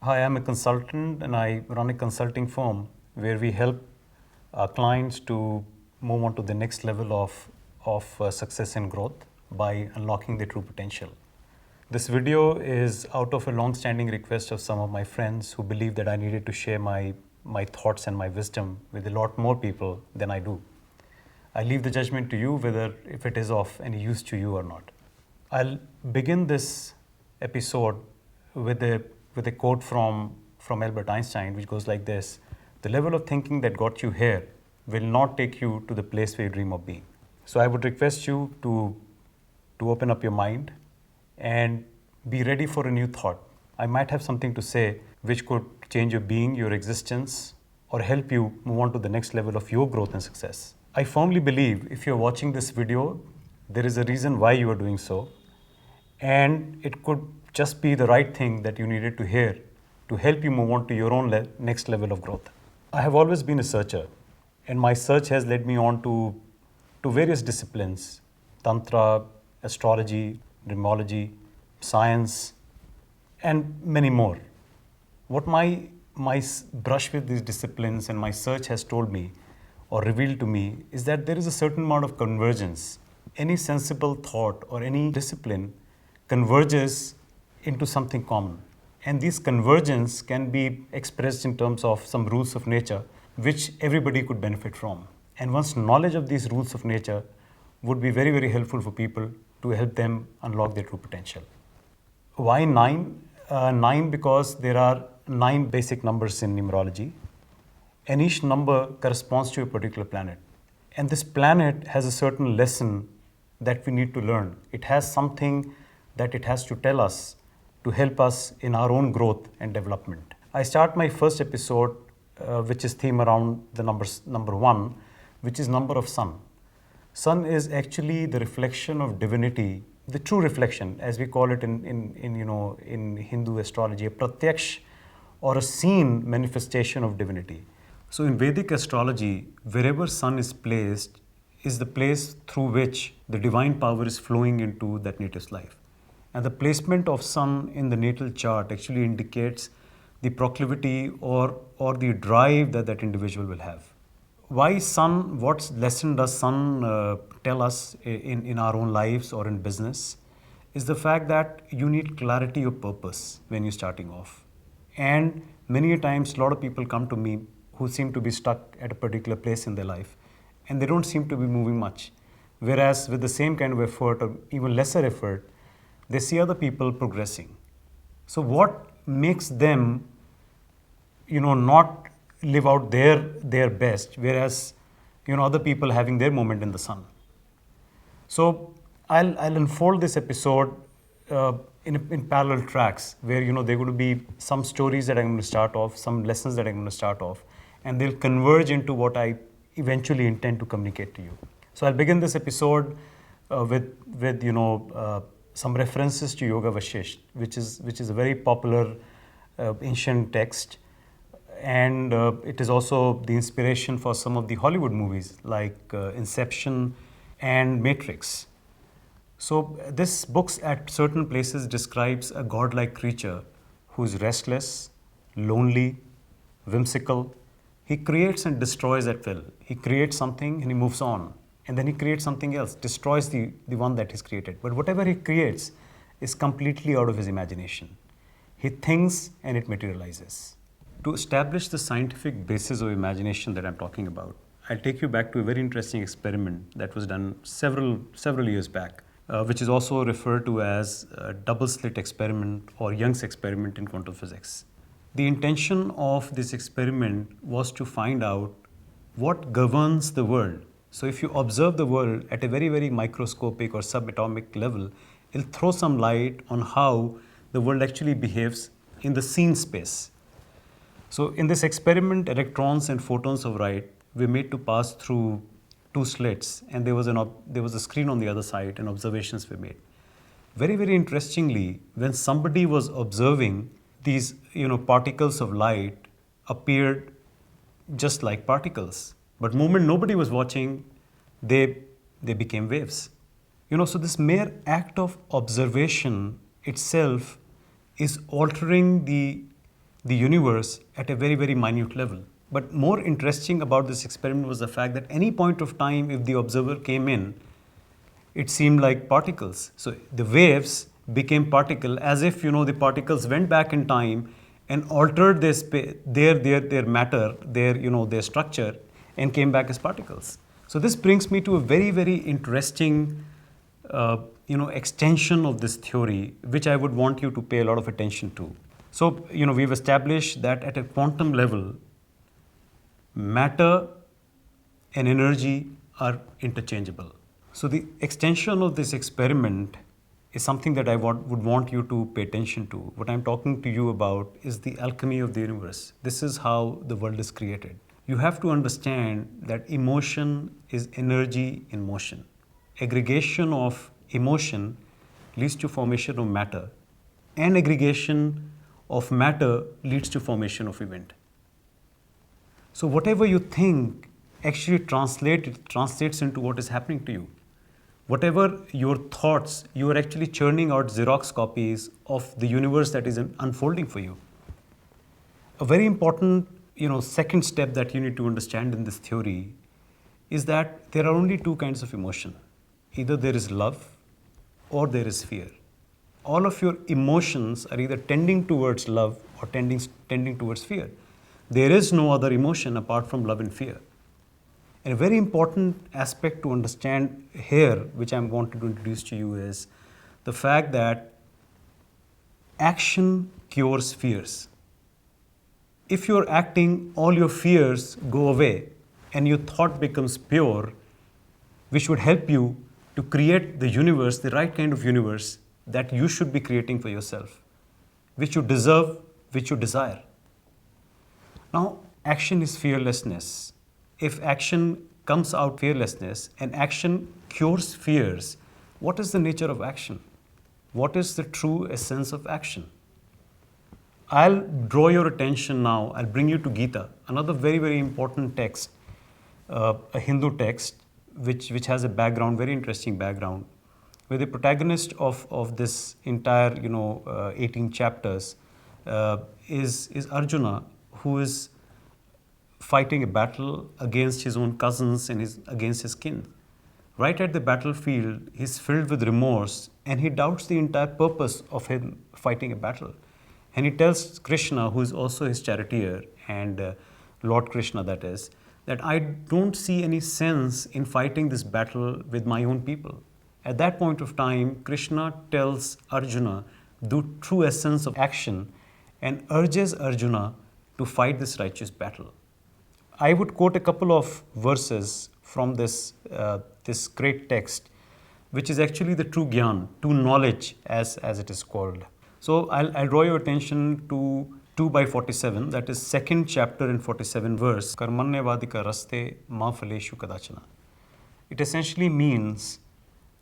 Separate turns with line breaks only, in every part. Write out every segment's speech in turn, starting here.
Hi, I'm a consultant and I run a consulting firm where we help our clients to move on to the next level of success and growth by unlocking their true potential. This video is out of a long-standing request of some of my friends who believe that I needed to share my thoughts and my wisdom with a lot more people than I do. I leave the judgment to you whether if it is of any use to you or not. I'll begin this episode with a quote from Albert Einstein, which goes like this: "The level of thinking that got you here will not take you to the place where you dream of being." So I would request you to open up your mind and be ready for a new thought. I might have something to say which could change your being, your existence, or help you move on to the next level of your growth and success. I firmly believe if you're watching this video, there is a reason why you are doing so, and it could just be the right thing that you needed to hear to help you move on to your own next level of growth. I have always been a searcher, and my search has led me on to various disciplines: tantra, astrology, numerology, science, and many more. What my brush with these disciplines and my search has told me or revealed to me is that there is a certain amount of convergence. Any sensible thought or any discipline converges into something common. And this convergence can be expressed in terms of some rules of nature which everybody could benefit from. And one's knowledge of these rules of nature would be very, very helpful for people to help them unlock their true potential. Why 9? 9 because there are 9 basic numbers in numerology, and each number corresponds to a particular planet. And this planet has a certain lesson that we need to learn. It has something that it has to tell us to help us in our own growth and development. I start my first episode, which is themed around the number 1, which is number of sun. Sun is actually the reflection of divinity, the true reflection, as we call it in Hindu astrology, a pratyaksh or a seen manifestation of divinity. So in Vedic astrology, wherever sun is placed is the place through which the divine power is flowing into that native's life. And the placement of sun in the natal chart actually indicates the proclivity or the drive that that individual will have. Why sun? What lesson does sun tell us in our own lives or in business? Is the fact that you need clarity of purpose when you're starting off. And many a times, a lot of people come to me who seem to be stuck at a particular place in their life, and they don't seem to be moving much. Whereas with the same kind of effort or even lesser effort, they see other people progressing. So what makes them, not live out their best, whereas, other people having their moment in the sun? So I'll unfold this episode in parallel tracks where, there are going to be some stories that I'm going to start off, some lessons that I'm going to start off, and they'll converge into what I eventually intend to communicate to you. So I'll begin this episode with some references to Yoga Vashisht, which is a very popular ancient text, and it is also the inspiration for some of the Hollywood movies like Inception and Matrix. So this book at certain places describes a godlike creature who is restless, lonely, whimsical. He creates and destroys at will. He creates something and he moves on. And then he creates something else, destroys the one that he's created. But whatever he creates is completely out of his imagination. He thinks and it materializes. To establish the scientific basis of imagination that I'm talking about, I'll take you back to a very interesting experiment that was done several years back, which is also referred to as a double slit experiment or Young's experiment in quantum physics. The intention of this experiment was to find out what governs the world. So if you observe the world at a very, very microscopic or subatomic level, it'll throw some light on how the world actually behaves in the seen space. So in this experiment, electrons and photons of light were made to pass through 2 slits, and there was a screen on the other side, and observations were made. Very, very interestingly, when somebody was observing, these particles of light appeared just like particles. But the moment nobody was watching, they became waves. So this mere act of observation itself is altering the the universe at a very, very minute level. But more interesting about this experiment was the fact that any point of time, if the observer came in, it seemed like particles. So the waves became particle, as if the particles went back in time and altered their matter, their structure, and came back as particles. So this brings me to a very, very interesting extension of this theory, which I would want you to pay a lot of attention to. So we've established that at a quantum level, matter and energy are interchangeable. So the extension of this experiment is something that I would want you to pay attention to. What I'm talking to you about is the alchemy of the universe. This is how the world is created. You have to understand that emotion is energy in motion. Aggregation of emotion leads to formation of matter, and aggregation of matter leads to formation of event. So whatever you think actually translates into what is happening to you. Whatever your thoughts, you are actually churning out Xerox copies of the universe that is unfolding for you. A very important, second step that you need to understand in this theory is that there are only two kinds of emotion. Either there is love or there is fear. All of your emotions are either tending towards love or tending towards fear. There is no other emotion apart from love and fear. And a very important aspect to understand here, which I'm going to introduce to you, is the fact that action cures fears. If you're acting, all your fears go away and your thought becomes pure, which would help you to create the universe, the right kind of universe that you should be creating for yourself, which you deserve, which you desire. Now, action is fearlessness. If action comes out fearlessness and action cures fears, what is the nature of action? What is the true essence of action? I'll draw your attention now, I'll bring you to Gita, another very, very important text, a Hindu text, which has a background, very interesting background, where the protagonist of this entire 18 chapters is Arjuna, who is fighting a battle against his own cousins and against his kin. Right at the battlefield, he's filled with remorse and he doubts the entire purpose of him fighting a battle. And he tells Krishna, who is also his charioteer, and Lord Krishna that is, that I don't see any sense in fighting this battle with my own people. At that point of time, Krishna tells Arjuna the true essence of action and urges Arjuna to fight this righteous battle. I would quote a couple of verses from this great text, which is actually the true gyan, true knowledge as it is called. So I'll draw your attention to 2/47, that is second chapter and 47 verse. Karmanyavadika raste ma phaleshu kadachana. It essentially means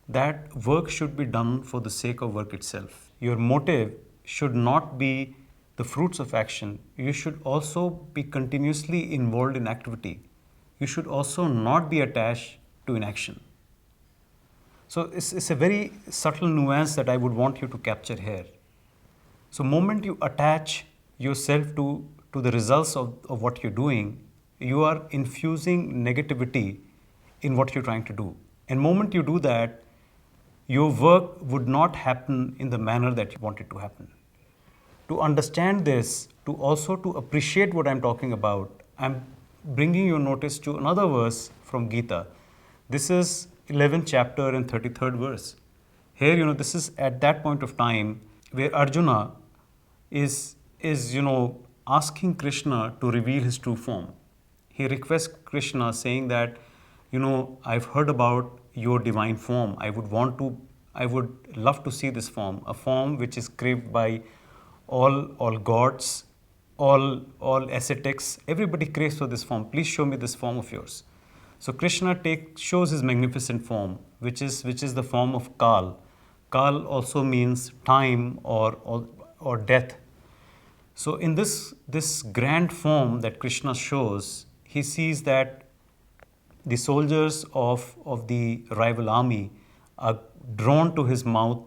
that work should be done for the sake of work itself. Your motive should not be the fruits of action. You should also be continuously involved in activity. You should also not be attached to inaction. So it's a very subtle nuance that I would want you to capture here. So moment you attach yourself to the results of what you're doing, you are infusing negativity in what you're trying to do. And moment you do that, your work would not happen in the manner that you want it to happen. To understand this, to appreciate what I'm talking about, I'm bringing your notice to another verse from Gita. This is 11th chapter and 33rd verse. Here, this is at that point of time where Arjuna is asking Krishna to reveal his true form. He requests Krishna saying that, I've heard about your divine form. I would love to see this form, a form which is craved by all gods, all ascetics. Everybody craves for this form. Please show me this form of yours. So Krishna shows his magnificent form, which is the form of Kal. Kal also means time or death. So in this grand form that Krishna shows, he sees that the soldiers of the rival army are drawn to his mouth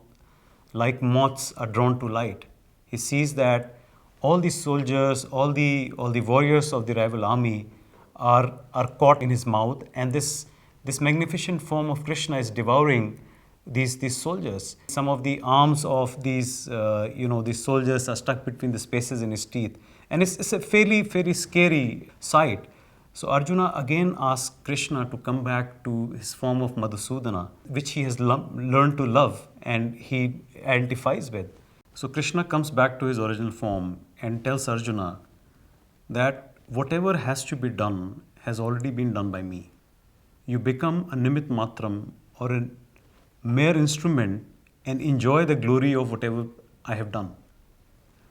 like moths are drawn to light. He sees that all these soldiers, all the warriors of the rival army are caught in his mouth, and this magnificent form of Krishna is devouring these soldiers. Some of the arms of these soldiers are stuck between the spaces in his teeth, and it's a fairly scary sight. So Arjuna again asks Krishna to come back to his form of Madhusudana, which he has learned to love and he identifies with. So Krishna comes back to his original form and tells Arjuna that whatever has to be done has already been done by me. You become a nimit matram, or a mere instrument, and enjoy the glory of whatever I have done.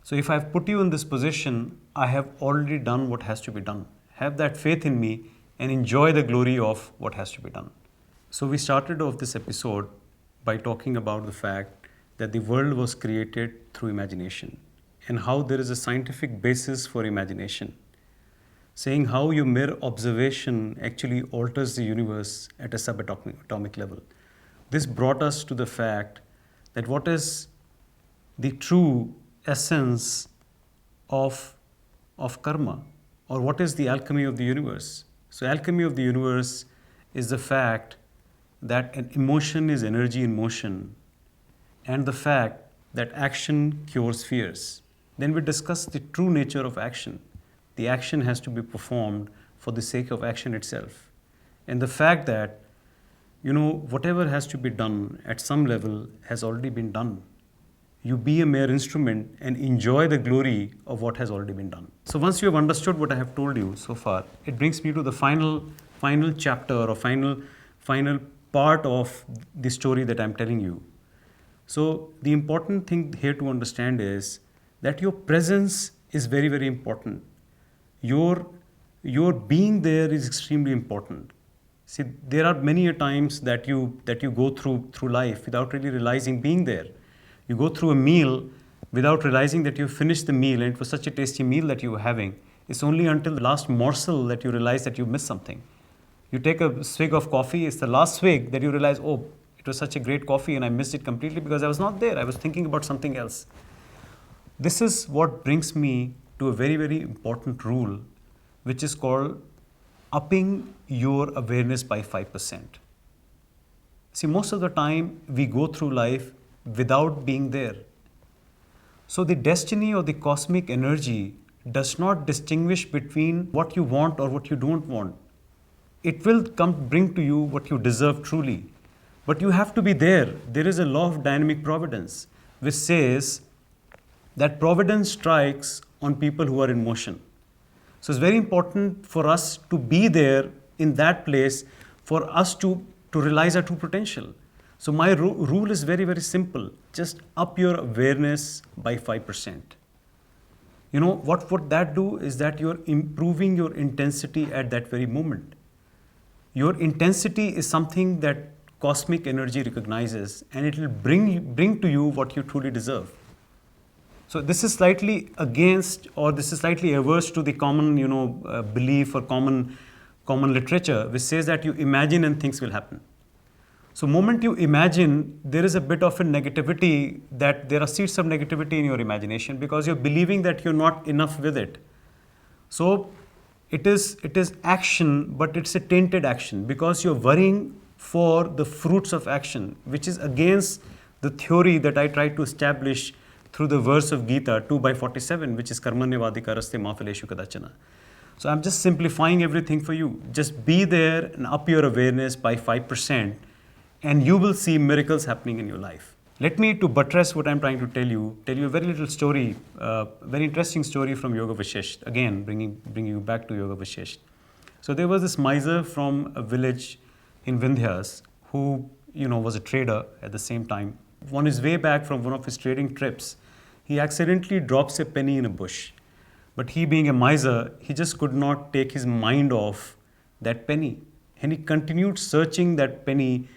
So if I have put you in this position, I have already done what has to be done. Have that faith in me and enjoy the glory of what has to be done. So we started off this episode by talking about the fact that the world was created through imagination, and how there is a scientific basis for imagination, saying how your mere observation actually alters the universe at a subatomic level. This brought us to the fact that what is the true essence of karma, or what is the alchemy of the universe. So alchemy of the universe is the fact that an emotion is energy in motion, and the fact that action cures fears. Then we discuss the true nature of action. The action has to be performed for the sake of action itself. And the fact that, whatever has to be done at some level has already been done. You be a mere instrument and enjoy the glory of what has already been done. So once you have understood what I have told you so far, it brings me to the final chapter, or final part of the story that I'm telling you. So the important thing here to understand is that your presence is very, very important. Your being there is extremely important. See, there are many a times that you go through life without really realizing being there. You go through a meal without realizing that you finished the meal, and it was such a tasty meal that you were having. It's only until the last morsel that you realize that you missed something. You take a swig of coffee, it's the last swig that you realize, oh, it was such a great coffee and I missed it completely because I was not there. I was thinking about something else. This is what brings me to a very, very important rule, which is called upping your awareness by 5%. See, most of the time we go through life without being there. So the destiny or the cosmic energy does not distinguish between what you want or what you don't want. It will bring to you what you deserve truly. But you have to be there. There is a law of dynamic providence which says that providence strikes on people who are in motion. So it's very important for us to be there in that place for us to realize our true potential. So my rule is very, very simple. Just up your awareness by 5%. What would that do is that you're improving your intensity at that very moment. Your intensity is something that cosmic energy recognizes, and it will bring to you what you truly deserve. So this is slightly against, or this is slightly averse to the common, belief or common literature, which says that you imagine and things will happen. So moment you imagine, there is a bit of a negativity, that there are seeds of negativity in your imagination because you're believing that you're not enough with it. So it is action, but it's a tainted action because you're worrying for the fruits of action, which is against the theory that I tried to establish through the verse of Gita 2/47, which is karmanyavadika raste ma phaleshu kadachana. So I'm just simplifying everything for you. Just be there and up your awareness by 5%, and you will see miracles happening in your life. Let me, to buttress what I'm trying to tell you a very little story, very interesting story from Yoga Vashisht. Again, bringing you back to Yoga Vashisht. So there was this miser from a village in Vindhyas who, was a trader at the same time. On his way back from one of his trading trips, he accidentally drops a penny in a bush. But he, being a miser, he just could not take his mind off that penny. And he continued searching that penny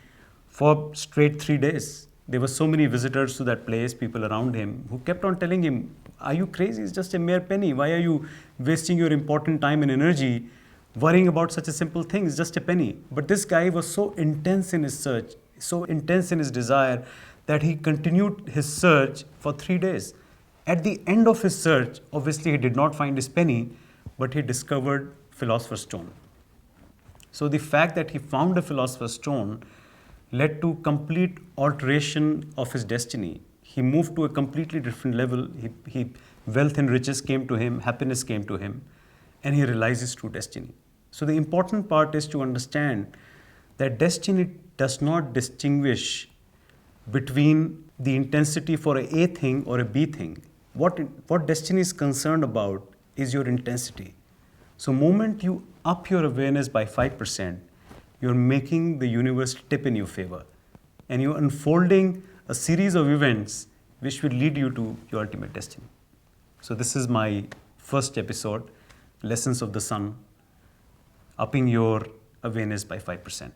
for straight 3 days. There were so many visitors to that place, people around him, who kept on telling him, are you crazy? It's just a mere penny. Why are you wasting your important time and energy worrying about such a simple thing? It's just a penny. But this guy was so intense in his search, so intense in his desire, that he continued his search for 3 days. At the end of his search, obviously he did not find his penny, but he discovered Philosopher's Stone. So the fact that he found a Philosopher's Stone led to complete alteration of his destiny. He moved to a completely different level. Wealth and riches came to him, happiness came to him, and he realized his true destiny. So the important part is to understand that destiny does not distinguish between the intensity for a A thing or a B thing. What destiny is concerned about is your intensity. So moment you up your awareness by 5%, you're making the universe tip in your favor. And you're unfolding a series of events which will lead you to your ultimate destiny. So this is my first episode, Lessons of the Sun, upping your awareness by 5%.